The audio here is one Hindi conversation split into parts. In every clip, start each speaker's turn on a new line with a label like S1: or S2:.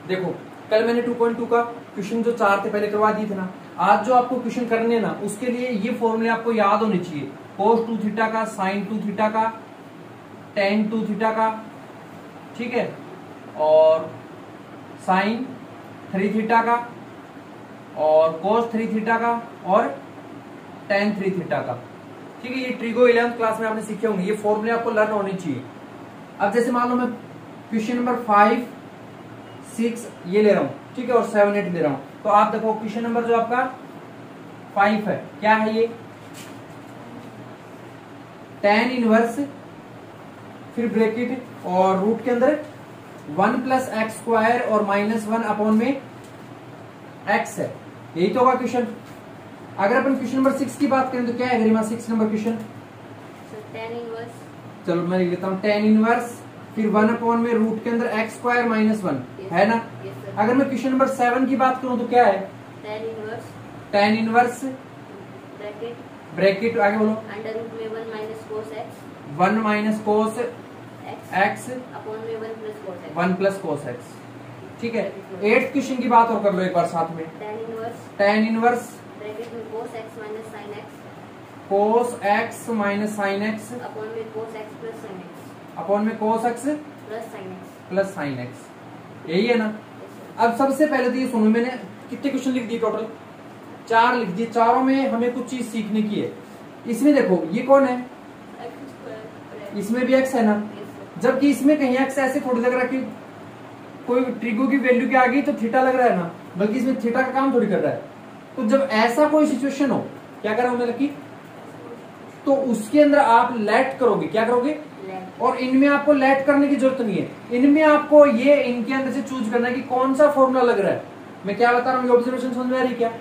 S1: देखो कल मैंने 2.2 का क्वेश्चन जो 4 थे पहले करवा दिए थे ना, आज जो आपको क्वेश्चन करने ना उसके लिए ये फॉर्मूले आपको याद होने चाहिए। cos 2 थीटा का, sin 2 थीटा का, tan 2 थीटा का, ठीक है, और sin 3 थीटा का, और cos 3 थीटा का, और tan 3 थीटा का। ठीक है, ये ट्रिगो 11th क्लास में आपने सीखे होंगे, ये फॉर्मूले आपको लर्न होने चाहिए। अब जैसे मान लो मैं क्वेश्चन नंबर 5, 6 ये ले रहा हूं, ठीक है, और 7, 8 ले रहा हूं, तो आप देखो क्वेश्चन नंबर जो आपका 5 है, क्या है ये, tan इनवर्स, फिर ब्रैकेट और रूट के अंदर 1 प्लस एक्स स्क्वायर और -1 अपॉन में x है, यही तो होगा क्वेश्चन। अगर अपन क्वेश्चन नंबर 6 की बात करें तो क्या है गरिमा, 6 नंबर क्वेश्चन,
S2: tan इनवर्स,
S1: चलो मैं लिख लेता हूँ tan इनवर्स, फिर 1 अपॉन में रूट के अंदर x स्क्वायर -1 है ना। अगर मैं क्वेश्चन नंबर 7 की बात करूं तो क्या है, tan इनवर्स ब्रैकेट आगे बोलो
S2: अंडर रूट में 1 minus cos x,
S1: 1 minus cos x
S2: upon में 1 plus cos x,
S1: 1 plus cos x. ठीक है, 8th क्वेश्चन की बात और कर लो एक बार साथ में, tan इनवर्स
S2: ब्रैकेट में cos x minus sine x,
S1: cos x minus sine x
S2: upon में cos x plus sine x,
S1: upon में cos x
S2: plus sine x,
S1: plus sine x, यही है ना। अब सबसे पहले तो ये सुनो, मैंने कितने क्वेश्चन लिख दिए टोटल, 4 लिख दिए, चारों में हमें कुछ चीज सीखने की है। इसमें देखो ये कौन है, इसमें भी x है ना, जबकि इसमें कहीं x ऐसे थोड़ी लग रहा है कि कोई ट्रिगो की वैल्यू के आगे तो थीटा लग रहा है ना, बल्कि इसमें थीटा का काम थोड़ी कर रहा है। तो जब ऐसा कोई सिचुएशन हो, क्या कर रहा हूं मैं लकी, तो उसके अंदर आप लेट करोगे, क्या करोगे, और इनमें आपको लेट करने की जरूरत नहीं है, इनमें आपको ये इनके अंदर से चूज करना है कि कौन सा फॉर्मूला लग रहा है। मैं क्या बता रहा हूँ, ये ऑब्जर्वेशन समझ में आ रही क्या।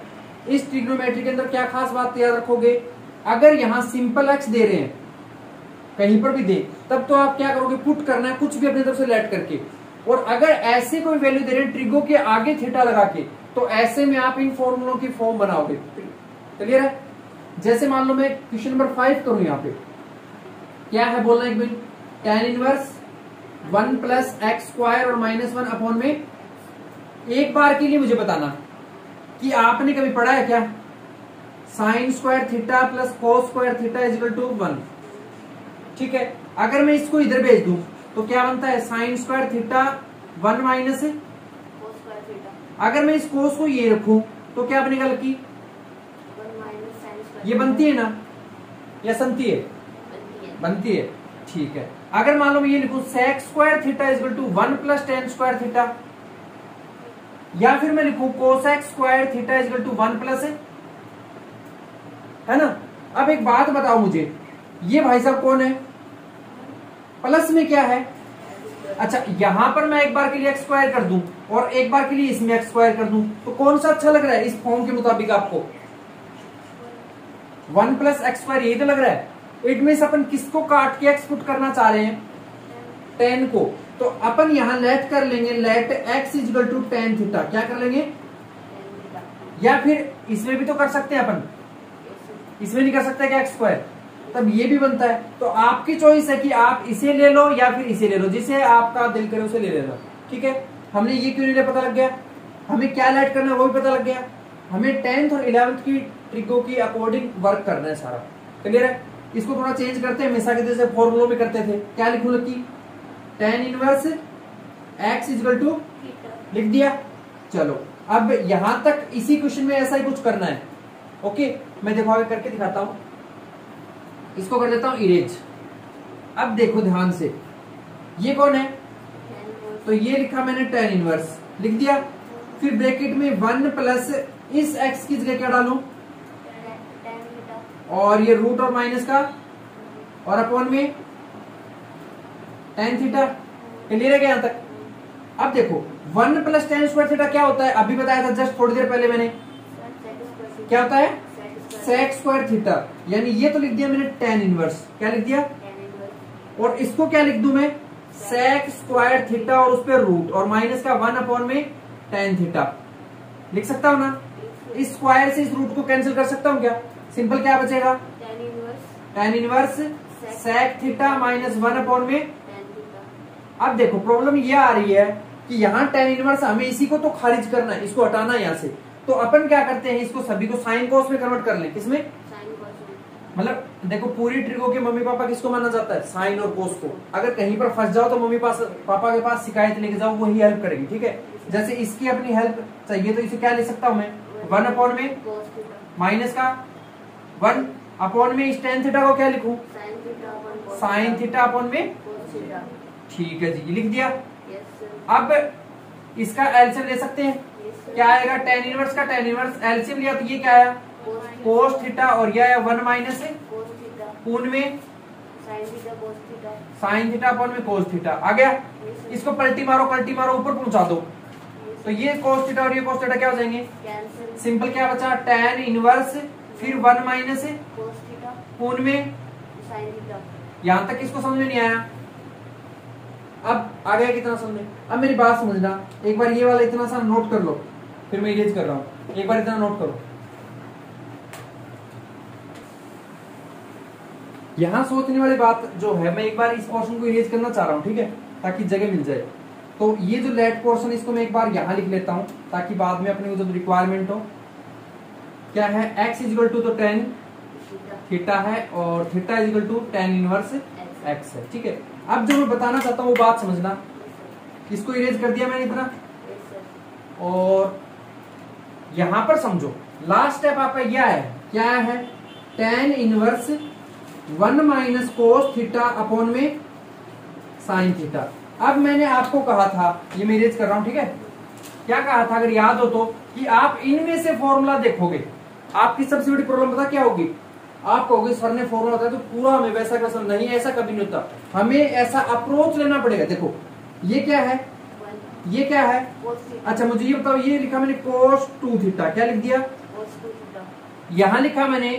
S1: इस ट्रिग्नोमेट्री के अंदर क्या खास बात याद रखोगे, अगर यहाँ सिंपल एक्स दे रहे हैं कहीं पर भी दे, तब तो आप क्या करोगे, पुट करना है कुछ भी अपनी तरफ से लेट करके, और अगर ऐसे कोई वैल्यू दे रहे हैं ट्रिगो के आगे थीटा लगा के, तो ऐसे में आप इन फॉर्मूलों की फॉर्म बनाओगे। क्लियर है। जैसे मान लो मैं क्वेश्चन नंबर 5 करूं, यहाँ पे क्या है बोलना एक minute, tan inverse 1 plus x square और -1 अपॉन में, एक बार के लिए मुझे बताना कि आपने कभी पढ़ा है क्या, sine square theta plus cos square theta is equal to 1। ठीक है, अगर मैं इसको इधर भेज दूं तो क्या बनता है, साइन स्क्वायर थीटा 1 माइनस, अगर मैं इस कोस को ये रखूं तो क्या बनेगा लकी, ये बनती है ना, या संती है, बनती है। ठीक है, अगर मान लो मैं ये लिखूं sec square theta is equal to 1 plus tan square theta, या फिर मैं लिखूं cosec square theta is equal to 1 plus है ना। अब एक बात बताओ मुझे, ये भाई साहब कौन है, प्लस में क्या है, अच्छा यहां पर मैं एक बार के लिए एक्स स्क्वायर कर दूं और एक बार के लिए इसमें एक्स स्क्वायर कर दूं, तो कौन सा अच्छा लग रहा है इस फॉर्म के मुताबिक आपको, 1 प्लस एक्स स्क्वायर, यही तो लग रहा है। इट मीन्स अपन किसको काट के एक्स पुट करना चाह रहे हैं, tan को, तो अपन यहां लेट कर लेंगे, let x is equal to tan theta, क्या कर लेंगे, या फिर इसमें भी तो कर सकते हैं अपन, इसमें नहीं कर सकते क्या एक्स स्क्वायर, तब ये भी बनता है। तो आपकी चॉइस है कि आप इसे ले लो या फिर इसे ले लो, जिसे आपका दिल करे उसे ले लेना। ठीक है, हमने ये क्यों नहीं पता लग गया, हमें क्या लेट करना है वो भी पता लग गया, हमें 10th और 11th की ट्रिगो की अकॉर्डिंग वर्क करना है सारा। क्लियर है। इसको थोड़ा चेंज करते हैं, हमेशा के जैसे फॉर्मूलों में करते थे, क्या लिखूं lucky, tan inverse x is equal to, लिख दिया। चलो अब यहां तक इसी क्वेश्चन में ऐसा ही कुछ करना है। ओके, मैं देखो आगे करके दिखाता हूं, इसको कर देता हूं इरेज। अब देखो ध्यान से, ये कौन है, तो ये लिखा मैंने tan इनवर्स, लिख दिया, फिर ब्रैकेट में 1 प्लस इस x की जगह क्या डालूं, और ये रूट और माइनस का, और अपॉन में tan थीटा। क्लियर है क्या यहां तक। अब देखो 1 प्लस tan स्क्वायर थीटा क्या होता है, अभी बताया था जस्ट थोड़ी देर पहले मैंने, क्या होता है, सेक स्क्वायर थीटा, यानी ये तो लिख दिया मैंने tan इनवर्स, क्या लिख दिया, और इसको क्या लिख दूं मैं, सेक स्क्वायर थीटा और उस पर रूट और माइनस का 1 अपॉन में tan थीटा, लिख सकता हूं ना। इस स्क्वायर से इस रूट को कैंसिल कर सकता हूं क्या, सिंपल क्या बचेगा, tan inverse sec theta minus 1 upon में। अब देखो प्रॉब्लम ये आ रही है कि यहाँ tan इनवर्स हमें इसी को तो खारिज करना है, इसको हटाना है यहाँ से, तो अपन क्या करते हैं, इसको सभी को साइन कोस में कन्वर्ट कर लें। किसमें?
S2: Sine cos.
S1: मतलब देखो पूरी ट्रिको के मम्मी पापा किसको माना जाता है? साइन और कोस को। अगर कहीं पर फंस जाओ तो मम्मी पापा के पास शिकायत लेके जाओ, वही हेल्प करेगी। ठीक है, जैसे इसकी अपनी हेल्प चाहिए तो इसे क्या ले सकता हूं मैं, 1 अपॉन में
S2: कोस थीटा
S1: माइनस का 1 अपॉन में इस tan थीटा को क्या लिखूं,
S2: साइन थीटा अपॉन कोस
S1: साइन थीटा अपॉन में
S2: कोस थीटा।
S1: ठीक है जी, लिख दिया।
S2: Yes sir.
S1: अब इसका एलसीएम ले सकते हैं,
S2: यस सर।
S1: क्या आएगा, tan इनवर्स का tan इनवर्स एलसीएम लिया तो ये क्या आया, कोस थीटा, और यह है 1 माइनस
S2: कोस थीटा
S1: पूर्ण में
S2: sine theta cos theta.
S1: Sine theta upon में कोस थीटा आ गया।
S2: Yes sir.
S1: इसको पलटी मारो ऊपर पहुंचा दो, तो ये कोस थीटा और ये कोस थीटा क्या हो जाएंगे,
S2: कैंसिल।
S1: सिंपल क्या बचा, tan इनवर्स फिर 1 माइनस
S2: कोस थीटा
S1: पूर्ण में,
S2: साइन थीटा।
S1: यहां तक किसको समझ में नहीं आया? अब आ गया कितना समझ में? अब मेरी बात समझना, एक बार ये वाला इतना सा नोट कर लो, फिर मैं इरेज कर रहा हूं, एक बार इतना नोट करो। यहां सोचने वाली बात जो है, मैं एक बार इस पोर्शन को इरेज करना चाह रहा हूं, ठीक है, ताकि जगह मिल जाए। तो ये जो लेट पोर्शन इसको मैं एक बार यहां लिख लेता हूं, ताकि बाद में अपने को जब रिक्वायरमेंट हो, क्या है, x इजिकल टू तो tan थीटा है और theta is equal to tan inverse x है। ठीक है, अब जो मैं बताना चाहता हूँ वो बात समझना, इसको इरेज कर दिया मैंने इतना,
S2: यस सर।
S1: और यहां पर समझो लास्ट स्टेप आपका क्या है, tan inverse 1 minus cos theta upon में साइन थीटा। अब मैंने आपको कहा था, ये मैं इरेज कर रहा हूं, ठीक है, क्या कहा था अगर याद हो तो, कि आप इनमें से फॉर्मूला देखोगे, आपकी सबसे बड़ी प्रॉब्लम पता क्या होगी, आप कहोगे सर ने फॉर्मूला बताया तो पूरा हमें वैसा वैसा नहीं, ऐसा कभी नहीं होता, हमें ऐसा अप्रोच लेना पड़ेगा। देखो ये क्या है, ये क्या है,
S2: कोस थीटा।
S1: अच्छा मुझे ये बताओ, ये लिखा मैंने कोस 2 थीटा, क्या लिख दिया,
S2: कोस 2 थीटा।
S1: यहां लिखा मैंने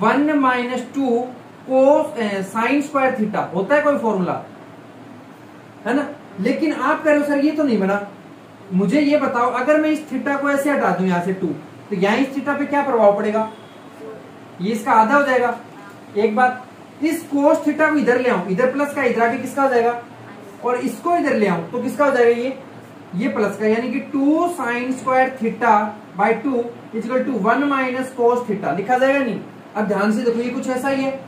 S1: 1 माइनस 2 कोस साइन स्क्वायर थीटा, होता है कोई फॉर्मूला, है ना? लेकिन आप कह रहे हो सर ये तो नहीं बना, मुझे ये बताओ अगर मैं इस थीटा को ऐसे हटा दूं यहां से 2, तो यहां इस थीटा पे क्या प्रभाव पड़ेगा, ये इसका आधा हो जाएगा। एक बात, इस कोस थीटा को इधर ले आऊं, इधर प्लस का, इधर आके किसका हो जाएगा, और इसको इधर ले आऊं तो किसका हो जाएगा, ये प्लस का, यानी कि 2 sine square theta by 2 equal to 1 minus cos theta लिखा जाएगा। नहीं, अब ध्यान से देखो, ये कुछ ऐसा ही है,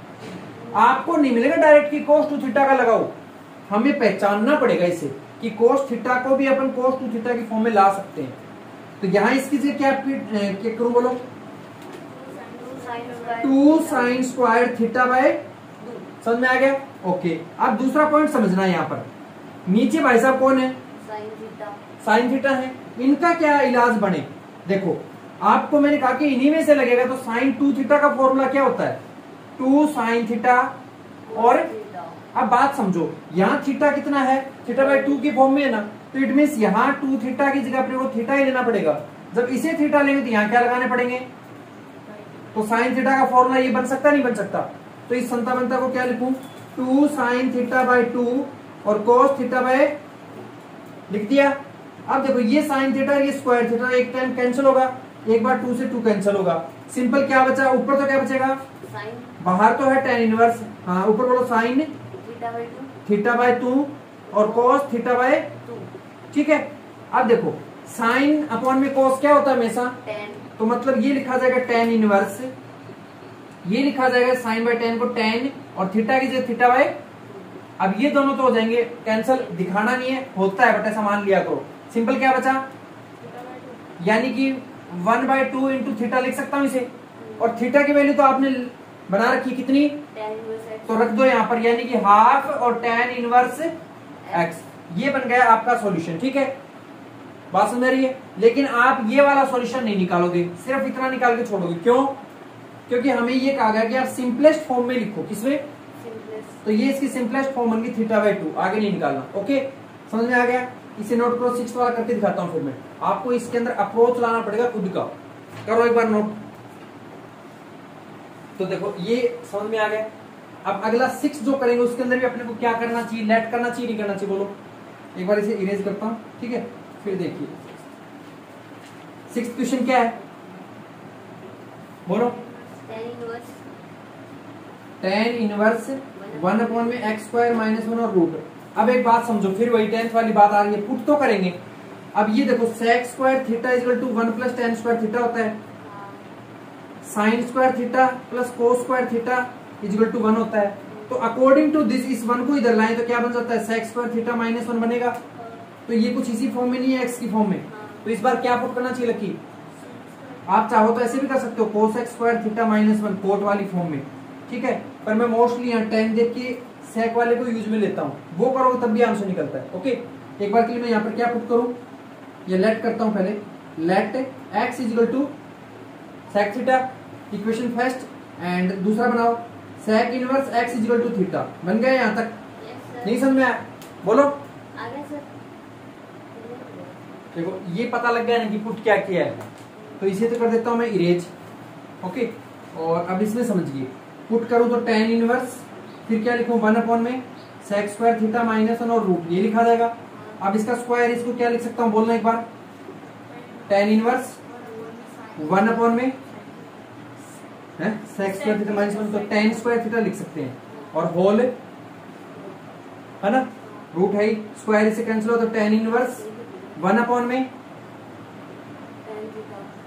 S1: आपको नहीं मिलेगा डायरेक्ट कि कोस 2 थीटा का लगाओ, हमें पहचानना पड़ेगा इसे कि कोस थीटा को भी अपन कोस 2 थीटा की फॉर्म में ला सकते हैं। तो यहां इसकी जगह क्या करूं, बोलो, 2 साइन स्क्वायर थीटा बाय, समझ में आ गया? ओके, अब दूसरा पॉइंट समझना है, यहाँ पर नीचे भाई साहब कौन है,
S2: साइन थीटा।
S1: साइन थीटा है, इनका क्या इलाज बने, देखो आपको मैंने कहा कि इन्हीं में से लगेगा, तो साइन 2 थीटा का फॉर्मूला क्या होता है, 2 साइन थीटा, और अब बात समझो, यहाँ थीटा कितना है, थीटा बाई 2 की फॉर्म में है ना, तो इट मीन्स यहाँ 2 थीटा की जगह अपने को थीटा ही लेना पड़ेगा। जब इसे थीटा लेंगे तो यहाँ क्या लगाने पड़ेंगे, तो साइन थीटा का फॉर्मूला ये बन सकता नहीं बन सकता, तो इस संतावनता को क्या लिखूं, 2 साइन थीटा बाई 2 और कोस थीटा बाई, लिख दिया। अब देखो ये साइन थीटा, ये स्क्वायर थीटा, एक टाइम कैंसिल होगा, एक बार 2 से 2 कैंसिल होगा, सिंपल क्या बचा, ऊपर तो क्या बचेगा,
S2: साइन,
S1: बाहर तो है tan इनवर्स, हाँ ऊपर बोलो sine
S2: theta by 2
S1: theta by 2 और कोस थीटा बाय
S2: 2
S1: ठीक है। अब देखो साइन अपॉन में कोस क्या होता है हमेशा,
S2: 10
S1: तो मतलब ये लिखा जाएगा tan इनवर्स, ये लिखा जाएगा साइन बाय tan को tan और थीटा की जगह थीटा बाय, अब ये दोनों तो हो जाएंगे कैंसिल, दिखाना नहीं है, होता है बट ऐसा मान लिया करो। सिंपल क्या बचा, यानी कि 1/2 इंटू थीटा लिख सकता हूं इसे, और थीटा की वैल्यू तो आपने बना रखी कितनी,
S2: tan इनवर्स x,
S1: तो रख दो यहाँ पर, यानी कि हाफ और tan इनवर्स x, ये बन गया आपका सॉल्यूशन। ठीक है, बात समझ रही है? लेकिन आप ये वाला सॉल्यूशन नहीं निकालोगे, सिर्फ इतना निकाल के छोड़ोगे, क्यों? क्योंकि हमें ये कहा गया कि आप सिंपलेस्ट फॉर्म में लिखो, किसमें,
S2: सिंपलेस्ट,
S1: तो ये इसकी सिंपलेस्ट फॉर्म बन गई थीटा बाई 2, आगे नहीं निकालना। ओके, समझ में आ गया? इसे नोट करो, 6 वाला करके दिखाता हूं, फिर मैं आपको इसके अंदर अप्रोच लाना पड़ेगा खुद का, करो एक बार नोट। तो देखो ये समझ में आ गया। अब अगला 6 जो करेंगे उसके अंदर भी अपने को क्या करना चाहिए, लेट करना चाहिए नहीं करना चाहिए, बोलो। एक बार इसे इरेज करता हूं, ठीक है, फिर देखिए 6th क्वेश्चन क्या है, बोलो।
S2: tan इनवर्स
S1: 1 अपॉन में x² - 1 और रूट, अब एक बात समझो, फिर वही 10th वाली बात आ रही है, पुट तो करेंगे। अब ये देखो sec square theta equal to 1 plus tan square theta होता है, sin square theta plus cos square theta equal to 1 होता है। तो अकॉर्डिंग टू दिस इस 1 को इधर लाएं तो क्या बन जाता है, sec स्क्वायर थीटा माइनस 1 बनेगा। तो ये कुछ इसी फॉर्म में नहीं है, x की फॉर्म में। तो इस बार क्या पुट करना चाहिए लकी, आप चाहो तो ऐसे भी कर सकते हो, cos x square theta minus 1 cot वाली फॉर्म में, ठीक है। पर मैं मोस्टली यहाँ tan देख के sec वाले को यूज में लेता हूँ, वो करोगे तब भी आंसर निकलता है। ओके, एक बार के लिए मैं यहाँ पर क्या पुट करूँ, ये लेट करता हूँ पहले, let x equal to sec theta, equation first, and दूसरा बनाओ sec inverse x equal to theta. बन गया यहाँ तक? नहीं समझ में आया, बोलो।
S2: आगे सर
S1: देखो ये पता लग गया ना कि पुट क्या किया है, तो इसे तो कर देता हूँ मैं इरेज। ओके, और अब इसमें समझिए, पुट करूँ तो tan इनवर्स, फिर क्या लिखूँ 1 अपॉन में sec स्क्वायर थीटा माइनस 1 और रूट, ये लिखा जाएगा। अब इसका स्क्वायर, इसको क्या लिख सकता हूँ, बोलना एक बार, tan इनवर्स 1 अपॉन में sec स्क्वायर थीटा माइनस 1, तो tan स्क्वायर थीटा लिख सकते हैं, और होल है ना, रूट है, स्क्वायर से कैंसिल हो तो tan इनवर्स 1 अपॉन में।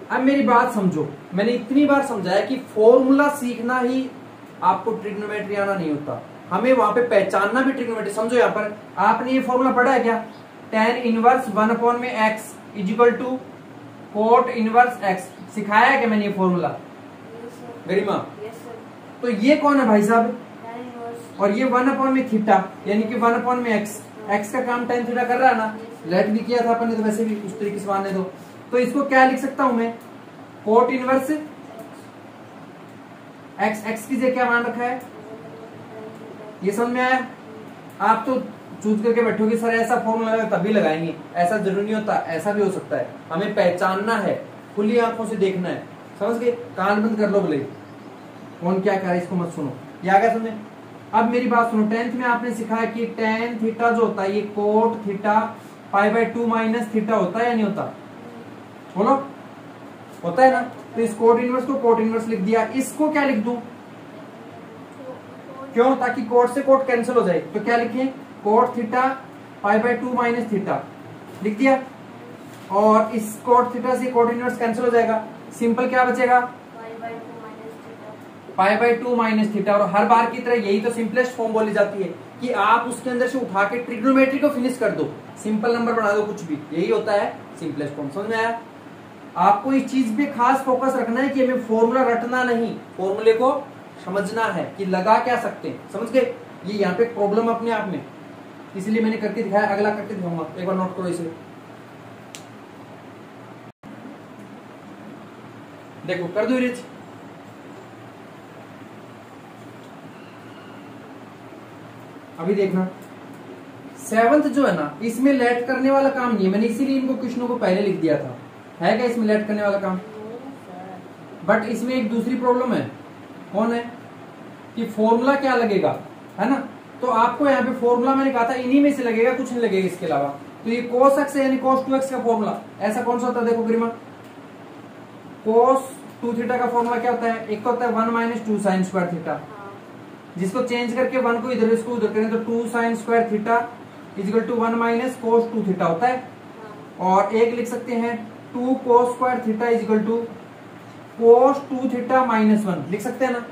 S1: अब मेरी बात समझो, मैंने इतनी बार समझाया कि फॉर्मूला सीखना ही आपको ट्रिग्नोमेट्री आना नहीं होता, हमें वहां पे पहचानना भी ट्रिग्नोमेट्री। समझो यहाँ पर आपने ये फॉर्मूला पढ़ा है क्या, tan इनवर्स 1 अपॉन में x equal to cot inverse x, सिखाया है क्या मैंने ये फॉर्मूला गरिमा? तो ये कौन है भाई साहब, और ये 1 अपॉन में थीटा, यानी कि 1 अपॉन में x का काम tan थीटा कर रहा है ना, लेट भी किया था अपन ने, तो वैसे भी उस तरीके से मानने दो। तो इसको क्या लिख सकता हूं मैं, कोट इनवर्स x की जगह क्या मान रखा है, ये समझ में आया? आप तो चूज करके बैठोगे सर ऐसा फॉर्मूला लगा तभी लगाएंगे, ऐसा जरूरी नहीं होता, ऐसा भी हो सकता है। हमें पहचानना है, खुली आंखों से देखना है, समझ गए? कान बंद कर लो भले, कौन क्या कह रहा है इसको मत सुनो, ये आ गया समझे? अब मेरी बात सुनो, 10th में आपने सिखाया कि tan थीटा जो होता है ये cot theta pi by 2 minus theta होता है या नहीं होता, बोलो, होता है ना? तो इस कोट इनवर्स को कोट इनवर्स लिख दिया, इसको क्या लिख दूं, क्यों, ताकि कोट से कोट कैंसिल हो जाए, तो क्या लिखें, cot theta pi by 2 minus theta लिख दिया, और इस कोट थीटा से कोट इनवर्स कैंसिल हो जाएगा, सिंपल क्या बचेगा, पाई बाय 2 माइनस थीटा। और हर बार की तरह यही तो सिंपलेस्ट फॉर्म बोली जाती है कि आप उसके अंदर से उठा के ट्रिग्नोमेट्री को फिनिश कर दो, सिंपल नंबर बना दो, कुछ भी, यही होता है सिंपलेस्ट फॉर्म। समझ में आया? आपको इस चीज पे खास फोकस रखना है कि हमें फॉर्मूला रटना नहीं, फॉर्मूले को समझना है कि लगा क्या सकते हैं, समझ गए? ये यहाँ पे प्रॉब्लम अपने आप में, इसलिए मैंने करके दिखाया, अगला करके दिखाऊंगा, एक बार नोट करो इसे। देखो कर दो रिच, अभी देखना 7th जो है ना, इसमें लेट करने वाला काम नहीं है, मैंने इसीलिए इनको क्वेश्चनों को पहले लिख दिया था, है क्या इसमें लेट करने वाला काम? बट इसमें एक दूसरी प्रॉब्लम है, कौन है, कि फॉर्मूला क्या लगेगा, है ना? तो आपको यहाँ पे फॉर्मूला मैंने कहा था इन्हीं में से लगेगा, कुछ नहीं लगेगा इसके अलावा। तो ये cos x है यानी cos 2x का फॉर्मूला ऐसा कौन सा होता है, देखो गरिमा, cos 2 थीटा का फॉर्मूला क्या होता है, एक तो होता है 1 माइनस 2 साइन स्क्वायर थीटा, जिसको चेंज करके 1 को इधर इसको उधर करें तो 2 sine square theta equal to 1 minus cos 2 theta होता है। और एक लिख सकते हैं 2 cos square theta equal to cos 2 theta minus 1 लिख सकते हैं ना।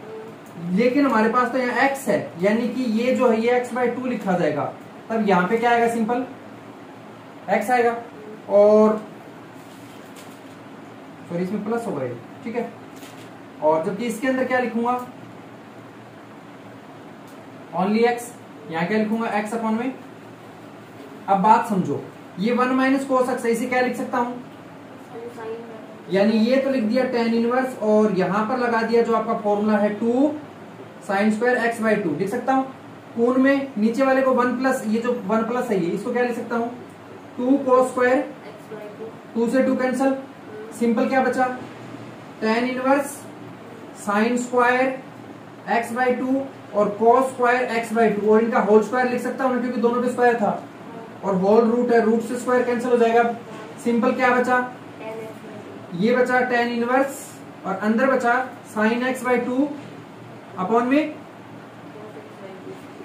S1: लेकिन हमारे पास तो यहाँ x है, यानी कि ये जो है ये x बाय 2 लिखा जाएगा, तब यहाँ पे क्या आएगा, सिंपल x आएगा, और सॉरी इसमें प्लस होगा ये, ठीक है। और जबकि इसके अंदर क्या लिखूंगा, ओनली x, यहाँ क्या लिखूंगा, x अपॉन में। अब बात समझो, ये 1 माइनस कोस एक्स, इसे क्या लिख सकता हूं, यानी ये तो लिख दिया tan इनवर्स, और यहां पर लगा दिया जो आपका फॉर्मूला है 2 साइन स्क्वायर x बाई 2 लिख सकता हूं। कोण में नीचे वाले को 1 प्लस, ये जो 1 प्लस है ये, इसको क्या लिख सकता हूं, 2 cos स्क्वायर, 2 से 2 कैंसल, सिंपल क्या बचा, tan inverse sine square x by 2 और cos स्क्वायर x बाई 2, और इनका होल स्क्वायर लिख सकता हूं क्योंकि दोनों पे स्क्वायर था, और होल रूट है, रूट से स्क्वायर कैंसिल हो जाएगा, सिंपल क्या बचा, ये बचा tan इनवर्स, और अंदर बचा साइन x बाई 2 अपॉन में,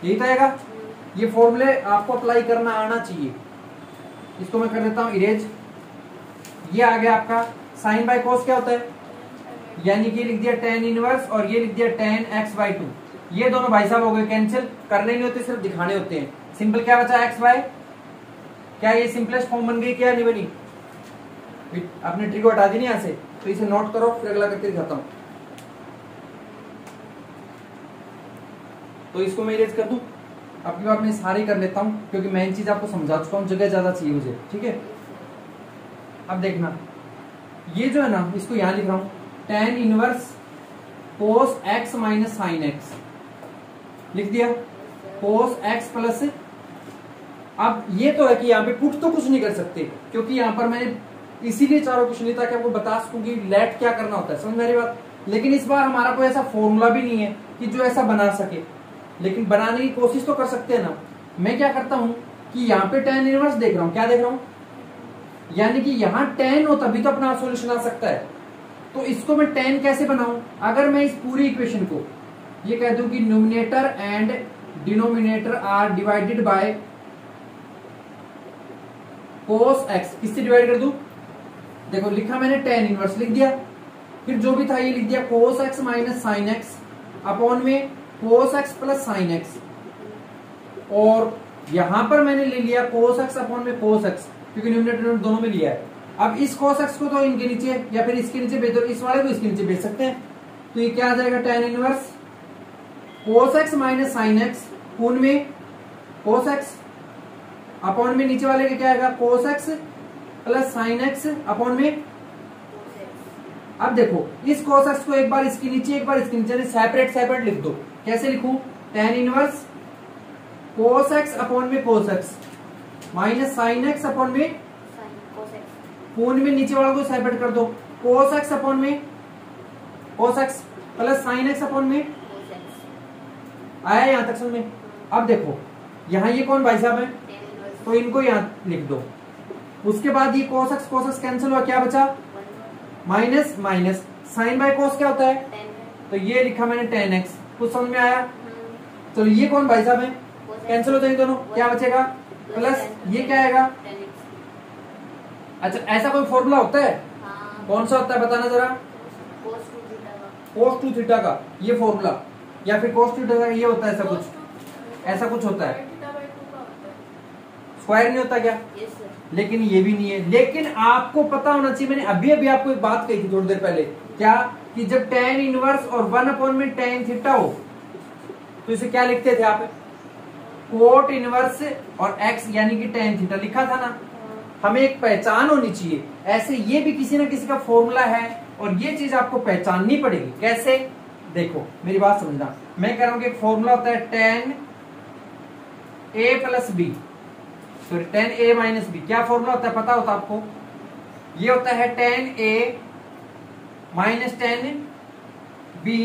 S1: यही तो आएगा। ये फॉर्मूले आपको अप्लाई करना आना चाहिए। इसको मैं कर देता हूं इरेज। ये आ गया आपका साइन बाय कॉस क्या होता है, यानी कि लिख दिया tan इनवर्स और ये लिख दिया tan x/2। ये दोनों भाई साहब हो गए कैंसिल, करने नहीं होते, सिर्फ दिखाने होते हैं। सिंपल क्या बचा x बाय, क्या ये सिंपलेस्ट फॉर्म बन गई क्या नहीं बनी? आपने ट्रिक हटा दी नहीं यहां से, तो इसे नोट करो, फिर अगला करके दिखाता हूं। तो इसको मैं इरेज कर दूं। आपकी बात मैं सारी कर लेता हूं क्योंकि मेन चीज आपको समझा चुका हूं, जगह ज्यादा चाहिए मुझे, ठीक है। अब देखना, ये जो है ना, इसको यहां लिख रहा हूं tan inverse cos x minus sine x, लिख दिया cos x प्लस। अब ये तो है कि यहाँ पे पुट तो कुछ नहीं कर सकते क्योंकि यहाँ पर मैंने इसीलिए चारों क्वेश्चन लिया ताकि आपको बता सकूं कि लेट क्या करना होता है, समझ मेरी बात। लेकिन इस बार हमारा कोई ऐसा फॉर्मूला भी नहीं है कि जो ऐसा बना सके, लेकिन बनाने की कोशिश तो कर सकते हैं ना। मैं क्या करता हूं कि यहाँ पे tan इनवर्स देख रहा हूं, क्या देख रहा हूं, यानी कि यहाँ tan हो तभी तो अपना सॉल्यूशन आ सकता है। तो इसको मैं tan कैसे बनाऊं? अगर मैं इस पूरी इक्वेशन को ये कह दूं कि numerator and denominator are divided by cos x, किससे डिवाइड कर दूं? देखो लिखा मैंने tan इनवर्स लिख दिया, फिर जो भी था ये लिख दिया cos x minus sine x upon में cos x plus sine x, और यहां पर मैंने ले लिया cos x अपॉन में cos x क्योंकि न्यूमिनेटर दोनों में लिया है। अब इस cos x को तो इनके नीचे या फिर इसके नीचे भेज दो, इस वाले को इसके नीचे भेज सकते हैं। तो ये क्या आ जाएगा tan inverse cos x minus sine x पूर्ण में cos x अपॉन में नीचे वाले का क्या आएगा cos x plus sine x upon में। अब देखो इस cos x को एक बार इसके नीचे एक बार इसके नीचे सेपरेट सेपरेट लिख दो। कैसे लिखूं? tan inverse cos x upon में cos x minus sine x upon में पूर्ण में नीचे वालों को सेपरेट कर दो cos x अपॉन में cos x plus sine x upon में। आया यहां तक समझ में? अब देखो यहाँ ये कौन भाई साहब है, तो इनको यहाँ लिख दो। उसके बाद ये cos x कैंसिल हुआ, क्या बचा minus minus, sine by cos क्या होता है, तो ये लिखा मैंने tan x। कुछ समझ में आया? तो ये कौन भाई साहब है, कैंसिल होते हैं दोनों, क्या बचेगा प्लस ये क्या आएगा। अच्छा ऐसा कोई फॉर्मूला होता है? कौन सा होता है बताना जरा? cos 2 थीटा का ये फॉर्मूला, या फिर cos 2 थीटा का ये होता है, ऐसा कुछ ऐसा कुछ होता है। स्क्वायर नहीं होता क्या? लेकिन ये भी नहीं है। लेकिन आपको पता होना चाहिए, मैंने अभी अभी आपको एक बात कही थी थोड़ी देर पहले, क्या कि जब tan इनवर्स और 1 अपॉन में tan थीटा हो तो इसे क्या लिखते थे आप? कोट इनवर्स और x यानी कि tan थीटा लिखा था ना। हमें एक पहचान होनी चाहिए, ऐसे ये भी किसी ना किसी का फॉर्मूला है और ये चीज आपको पहचाननी पड़ेगी। कैसे? देखो मेरी बात समझना, मैं कह रहा हूं कि एक फॉर्मूला होता है tan a plus B, sorry tan a minus B. क्या फॉर्मूला होता है पता होता आपको? ये होता है tan a minus tan b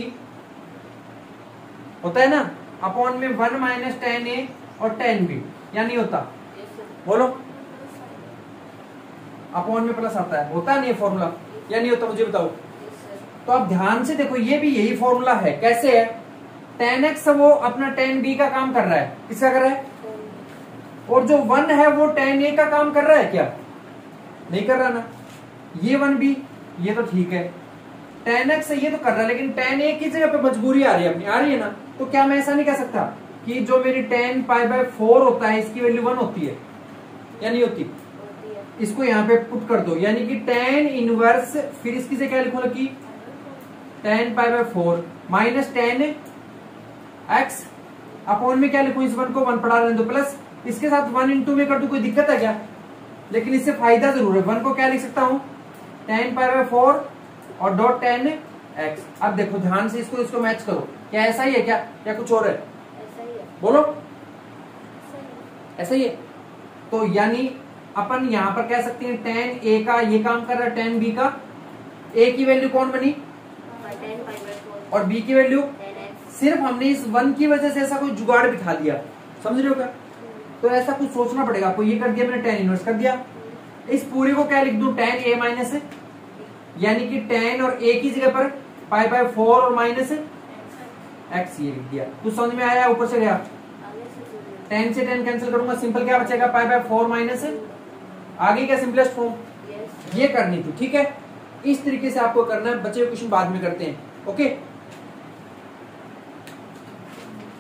S1: होता है ना, अपॉन में 1 माइनस tan a और tan b, या नहीं होता? बोलो, अपॉन में प्लस आता है, होता नहीं है फॉर्मूला, या नहीं होता? मुझे बताओ। तो आप ध्यान से देखो, ये भी यही फॉर्मूला है। कैसे है? tan x वो अपना tan b का काम कर रहा है, किसका कर रहा है? और जो 1 है वो tan a का काम कर रहा है क्या? नहीं कर रहा ना। ये 1 b ये तो ठीक है, tan x ये तो कर रहा है, लेकिन tan a की जगह पे मजबूरी आ रही है अपनी, आ रही है ना। तो क्या मैं ऐसा नहीं कह सकता कि जो मेरी tan π/4 होता है इसकी वैल्यू 1 होती है, या नहीं होती? इसको यहाँ पे पुट कर दो, यानी कि tan इनवर्स, फिर इसकी से क्या लिखूं lucky, tan π/4 minus tan x upon में क्या लिखूं, इस 1 को 1 पढ़ा रहने दो, प्लस इसके साथ 1 इंटू में कर दूं, कोई दिक्कत है क्या? लेकिन इससे फायदा जरूर है। 1 को क्या लिख सकता हूं, tan π/4 और डॉट tan x। अब देखो ध्यान से इसको मैच करो, क्या ऐसा ही है क्या, क्या कुछ और है?
S2: ऐसा ही है।
S1: बोलो, ऐसा ही है। तो यानी अपन यहां पर कह सकते हैं tan a का ये काम कर रहा है, tan b का। a की वैल्यू कौन बनी,
S2: tan π/4
S1: और b की वैल्यू
S2: tan x।
S1: सिर्फ हमने इस 1 की वजह से ऐसा कोई जुगाड़ बिठा दिया, समझ रहे हो क्या? तो ऐसा कुछ सोचना पड़ेगा आपको। ये कर दिया मैंने, tan इनवर्स कर दिया। इस पूरे को क्या लिख दूं, tan a माइनस, यानी कि tan और a की जगह पर π/4 और माइनस x ये लिख दिया। कुछ समझ में आया, ऊपर से गया?
S2: आगे से
S1: 10 से 10 कैंसिल करूंगा, सिंपल क्या बचेगा, पाई बाय 4 माइनस आगे क्या सिंपलेस्ट फॉर्म,
S2: यस
S1: ये करनी थी। ठीक है, इस तरीके से आपको करना है, बचे हुए क्वेश्चन बाद में करते हैं। ओके